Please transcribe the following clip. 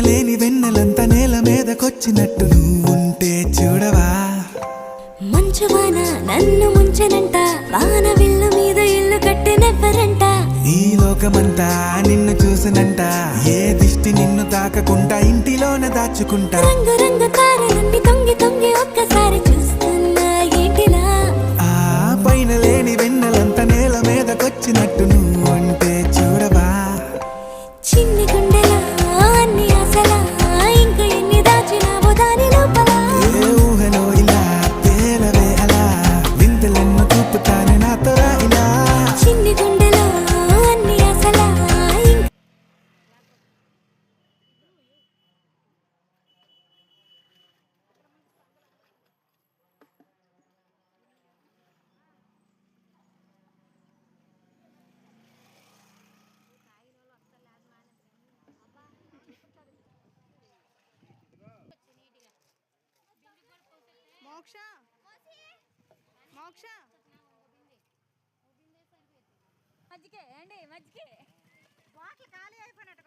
లేని వెన్నెలంత నేల మీదకొచ్చినట్టు నువ్వుంటే చూడవా. మంచువాన నన్ను ముంచనంట, వాన విల్లు మీద ఇల్లు కట్టినెవ్వరంట. ఈ లోకమంతా నిన్ను చూసినంట, ఏ దిష్టి నిన్ను తాకకుండా ఇంటిలోనే దాచుకుంటా. రంగు రంగు తారలన్నీ తొంగి తొంగి ఒక్కసారి చూస్తున్నా ఏంటిలా. ఆ పైన లేని వెన్నెలంత నేల మీదకొచ్చినట్టు నువ్వుంటే చూడవా. చిన్ని గుండెలా అన్ని ఆశలా, ఇంకా ఎన్ని దాచినావో దాని లోపల. ఏ ఊహలో ఇలా తేలవే అలా, వింతలెన్నో చూపుతానే నాతో రా ఇలా. చిన్ని గుండెలో అన్ని ఆశలా మోక్ష మోక్ష మజ్జిగే అండి మజ్జిగే బాటిల్ ఖాళీ అయిపోయినట్టు